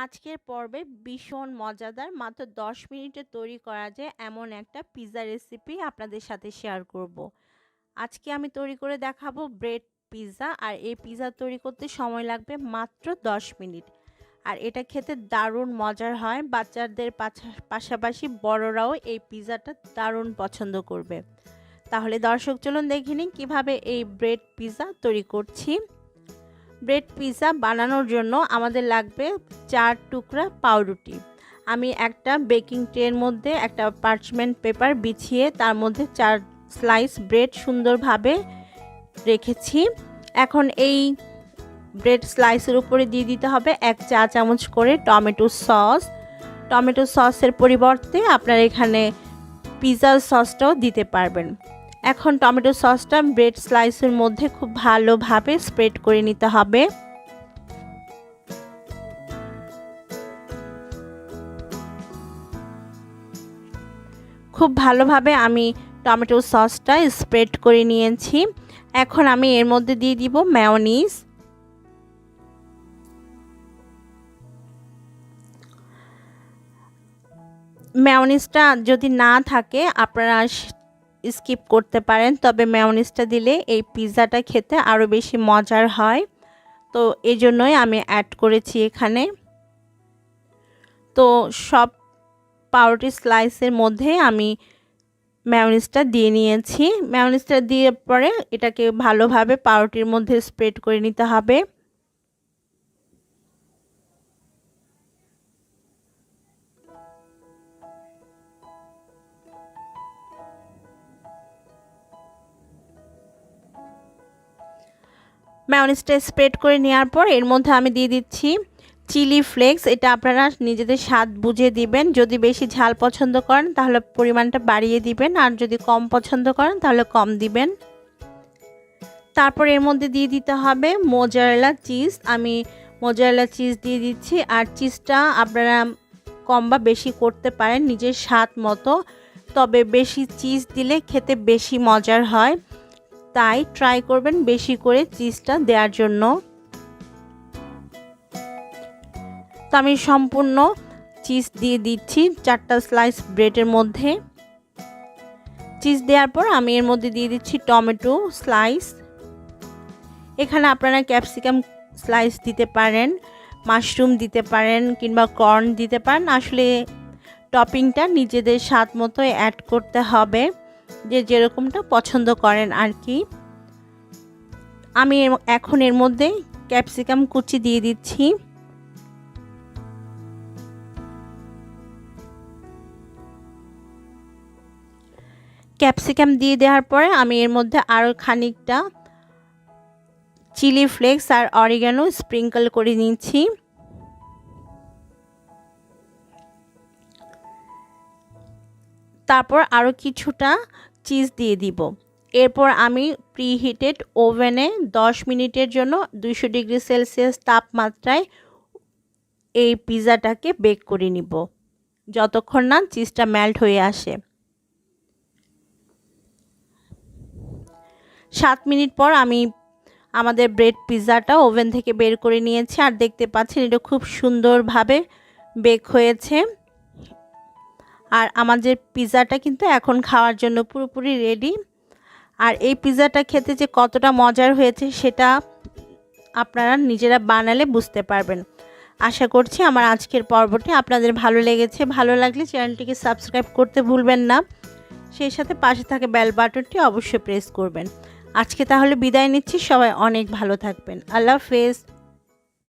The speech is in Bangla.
আজকের পর্বে ভীষণ মজাদার মাত্র 10 মিনিটে তৈরি করা যায় এমন একটা পিৎজা রেসিপি আপনাদের সাথে শেয়ার করব। আজকে আমি তৈরি করে দেখাবো ব্রেড পিৎজা, আর এই পিৎজা তৈরি করতে সময় লাগবে মাত্র 10 মিনিট। আর এটা খেতে দারুণ মজার হয়, বাচ্চাদের পাশাপাশি বড়রাও এই পিৎজাটা দারুণ পছন্দ করবে। তাহলে দর্শক চলুন দেখে নিন কীভাবে এই ব্রেড পিৎজা তৈরি করছি। ব্রেড পিৎজা বানানোর জন্য আমাদের লাগবে 4 টুকরা পাউরুটি। আমি একটা বেকিং ট্রের মধ্যে একটা পার্চমেন্ট পেপার বিছিয়ে তার মধ্যে 4 স্লাইস ব্রেড সুন্দরভাবে রেখেছি। এখন এই ব্রেড স্লাইসের উপরে দিয়ে দিতে হবে 1 চা চামচ করে টমেটো সস। টমেটো সসের পরিবর্তে আপনারা এখানে পিৎজা সসটাও দিতে পারবেন। এখন টমেটো সসটা ব্রেড স্লাইসের মধ্যে খুব ভালোভাবে স্প্রেড করে নিতে হবে। খুব ভালোভাবে আমি টমেটো সসটা স্প্রেড করে নিয়েছি। এখন আমি এর মধ্যে দিয়ে দিব মেয়োনিজ। মেয়োনিজটা যদি না থাকে আপনারা স্কিপ করতে পারেন, তবে মেয়োনিজটা দিলে এই পিৎজাটা খেতে আরও বেশি মজার হয়, তো এই জন্যই আমি অ্যাড করেছি এখানে। তো সব পাউরুটি স্লাইসের মধ্যে আমি মেয়োনিজটা দিয়ে নিয়েছি। মেয়োনিজটা দিয়ে পরে এটাকে ভালোভাবে পাউরুটির মধ্যে স্প্রেড করে নিতে হবে। মেয়োনিজটা স্প্রেড করে নেওয়ার পর এর মধ্যে আমি দিয়ে দিচ্ছি চিলি ফ্লেক্স। এটা আপনারা নিজেদের স্বাদ বুঝে দিবেন। যদি বেশি ঝাল পছন্দ করেন তাহলে পরিমাণটা বাড়িয়ে দিবেন, আর যদি কম পছন্দ করেন তাহলে কম দিবেন। তারপর এর মধ্যে দিয়ে দিতে হবে মোজারেলা চিজ। আমি মোজারেলা চিজ দিয়ে দিচ্ছি, আর চিজটা আপনারা কম বা বেশি করতে পারেন নিজের স্বাদ মতো, তবে বেশি চিজ দিলে খেতে বেশি মজার হয়, তাই ট্রাই করবেন বেশি করে চিজটা দেওয়ার জন্য। তো আমি সম্পূর্ণ চিজ দিয়ে দিচ্ছি 4টা স্লাইস ব্রেডের মধ্যে। চিজ দেওয়ার পর আমি এর মধ্যে দিয়ে দিচ্ছি টমেটো স্লাইস। এখানে আপনারা ক্যাপসিকাম স্লাইস দিতে পারেন, মাশরুম দিতে পারেন, কিংবা কর্ন দিতে পারেন। আসলে টপিংটা নিজেদের স্বাদ মতো অ্যাড করতে হবে, যে যেরকমটা পছন্দ করেন আর কি। আমি এখন এর মধ্যে ক্যাপসিকাম কুচি দিয়ে দিচ্ছি। ক্যাপসিকাম দিয়ে দেওয়ার পরে আমি এর মধ্যে আরও খানিকটা চিলি ফ্লেক্স আর অরিগানো স্প্রিঙ্কল করে নিচ্ছি। তারপর আরও কিছুটা চিজ দিয়ে দিব। এরপর আমি প্রিহিটেড ওভেনে 10 মিনিটের জন্য 200 ডিগ্রি সেলসিয়াস তাপমাত্রায় এই পিৎজাটাকে বেক করে নিব, যতক্ষণ না চিজটা মেল্ট হয়ে আসে। 7 মিনিট পর আমি আমাদের ব্রেড পিৎজাটা ওভেন থেকে বের করে নিয়েছি, আর দেখতে পাচ্ছেন এটা খুব সুন্দরভাবে বেক হয়েছে। আর আমাদের পিৎজাটা কিন্তু এখন খাওয়ার জন্য পুরোপুরি রেডি। আর এই পিৎজাটা খেতে যে কতটা মজার হয়েছে সেটা আপনারা নিজেরা বানালে বুঝতে পারবেন। আশা করছি আমার আজকের পর্বটি আপনাদের ভালো লেগেছে। ভালো লাগলে চ্যানেলটিকে সাবস্ক্রাইব করতে ভুলবেন না, সেই সাথে পাশে থাকা বেল বাটনটি অবশ্যই প্রেস করবেন। আজকে তাহলে বিদায় নিচ্ছি, সবাই অনেক ভালো থাকবেন। আল্লাহ হাফেজ।